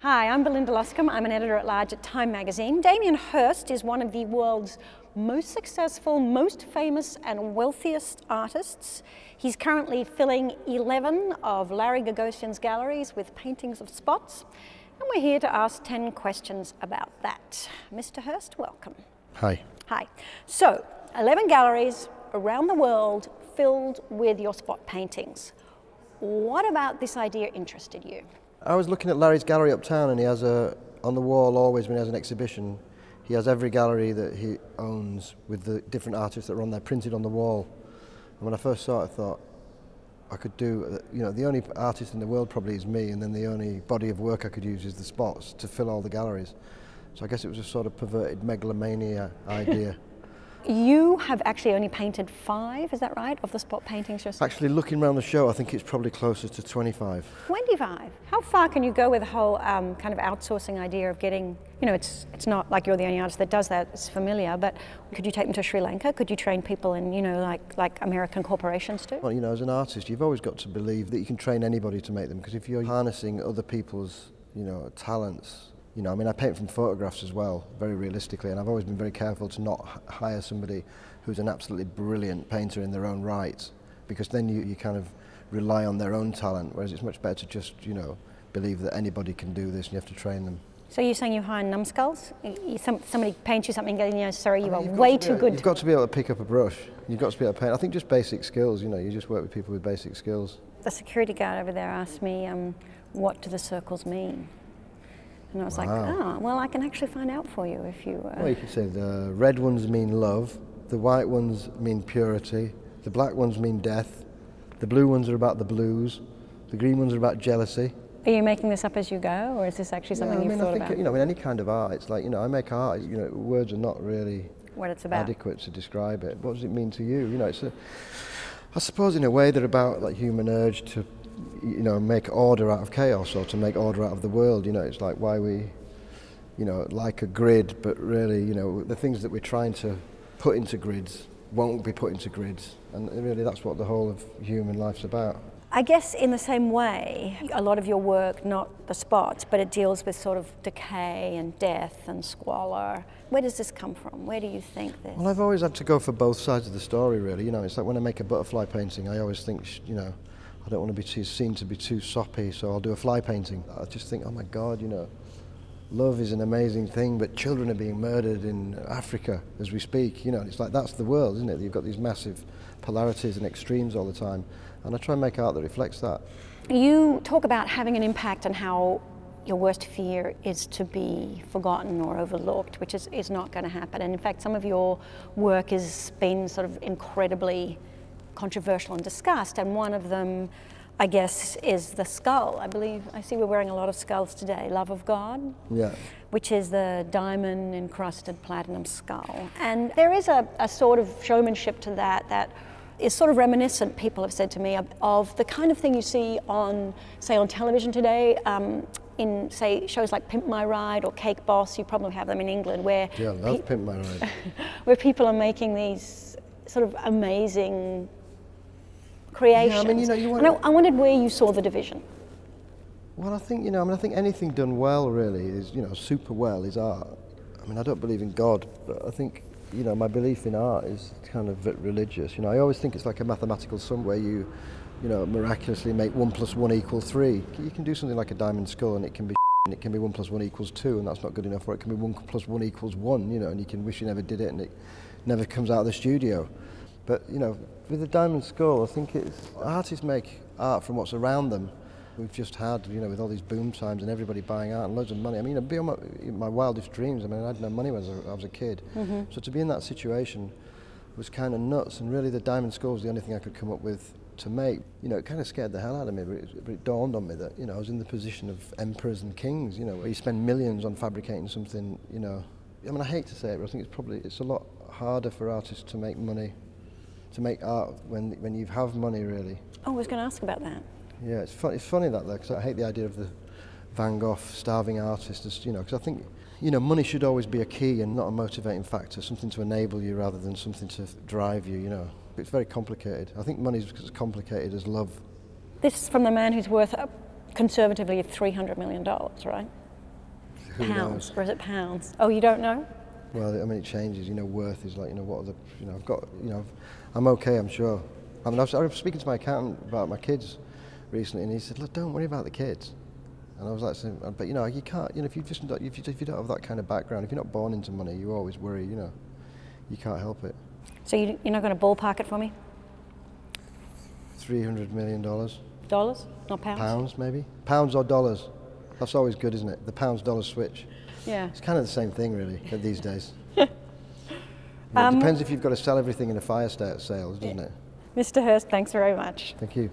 Hi, I'm Belinda Loscombe. I'm an editor-at-large at Time magazine. Damien Hirst is one of the world's most successful, most famous and wealthiest artists. He's currently filling 11 of Larry Gagosian's galleries with paintings of spots. And we're here to ask 10 questions about that. Mr. Hirst, welcome. Hi. Hi. So, 11 galleries around the world filled with your spot paintings. What about this idea interested you? I was looking at Larry's gallery uptown, and he has on the wall always when he has an exhibition, he has every gallery that he owns with the different artists that are on there printed on the wall. And when I first saw it, I thought I could do, the only artist in the world probably is me, and then the only body of work I could use is the spots to fill all the galleries. So I guess it was a sort of perverted megalomania idea. You have actually only painted 5, is that right, of the spot paintings yourself? Actually, looking around the show, I think it's probably closer to 25. 25? How far can you go with the whole kind of outsourcing idea of getting, it's not like you're the only artist that does that, it's familiar, but could you take them to Sri Lanka? Could you train people in, like American corporations do? Well, as an artist, you've always got to believe that you can train anybody to make them, because if you're harnessing other people's, talents, I paint from photographs as well, very realistically, and I've always been very careful to not hire somebody who's an absolutely brilliant painter in their own right, because then you kind of rely on their own talent, whereas it's much better to just, believe that anybody can do this and you have to train them. So you're saying you hire numbskulls? Somebody paints you something and sorry, you are way too good. You've got to be able to pick up a brush, you've got to be able to paint. I think just basic skills, you just work with people with basic skills. The security guard over there asked me, what do the circles mean? And I was like, well, I can actually find out for you if you... Well, you can say the red ones mean love, the white ones mean purity, the black ones mean death, the blue ones are about the blues, the green ones are about jealousy. Are you making this up as you go, or is this actually something you've thought about? In any kind of art, it's like, I make art, words are not really what it's about. Adequate to describe it. What does it mean to you? I suppose in a way they're about like human urge to make order out of chaos, or to make order out of the world. It's like why we, like a grid, but really, the things that we're trying to put into grids won't be put into grids. And really that's what the whole of human life's about. I guess in the same way, a lot of your work, not the spots, but it deals with sort of decay and death and squalor. Where does this come from? Where do you think this? Well, I've always had to go for both sides of the story, really. It's like when I make a butterfly painting, I always think, I don't want to be seen to be too soppy, so I'll do a fly painting. I just think, oh my God, love is an amazing thing, but children are being murdered in Africa as we speak. It's like that's the world, isn't it? You've got these massive polarities and extremes all the time, and I try and make art that reflects that. You talk about having an impact on how your worst fear is to be forgotten or overlooked, which is not going to happen. And in fact, some of your work has been sort of incredibly controversial and discussed, and one of them, I guess, is the skull. I see we're wearing a lot of skulls today. Love of God, yeah, which is the diamond encrusted platinum skull. And there is a sort of showmanship to that is sort of reminiscent, people have said to me, of the kind of thing you see on, say, on television today, in, say, shows like Pimp My Ride or Cake Boss. You probably have them in England, where yeah, I love Pimp My Ride. where people are making these sort of amazing creations. Yeah, I wondered where you saw the division. Well, I think, I think anything done well really is, super well is art. I don't believe in God, but I think, my belief in art is kind of religious. I always think it's like a mathematical sum where you, miraculously make 1 + 1 = 3. You can do something like a diamond skull and it can be and it can be 1 + 1 = 2, and that's not good enough, or it can be 1 + 1 = 1, and you can wish you never did it and it never comes out of the studio. But, with the diamond skull, I think artists make art from what's around them. We've just had, with all these boom times and everybody buying art and loads of money. Beyond my wildest dreams, I had no money when I was a kid. Mm-hmm. So to be in that situation was kind of nuts, and really the diamond skull was the only thing I could come up with to make. It kind of scared the hell out of me, but it dawned on me that, I was in the position of emperors and kings, where you spend millions on fabricating something, I hate to say it, but I think it's a lot harder for artists to make money, to make art when you have money, really. Oh, I was going to ask about that. Yeah, it's funny that though, because I hate the idea of the Van Gogh starving artist, because I think, money should always be a key and not a motivating factor, something to enable you rather than something to drive you, It's very complicated. I think money's as complicated as love. This is from the man who's worth conservatively $300 million, right? Who Pounds, knows? or is it pounds? Oh, you don't know? Well, I mean, it changes. You know, worth is like, you know, what are the, you know, I've got, you know, I'm okay, I'm sure. I mean, I was speaking to my accountant about my kids recently, and he said, look, don't worry about the kids. And I was like, saying, but you know, you can't, you know, if you don't have that kind of background, if you're not born into money, you always worry, you know, you can't help it. So you're not going to ballpark it for me? $300 million. Dollars, not pounds? Pounds, maybe? Pounds or dollars. That's always good, isn't it? The pounds-dollar switch. Yeah. It's kind of the same thing, really, these days. It depends if you've got to sell everything in a fire sale, doesn't it? Mr. Hurst, thanks very much. Thank you.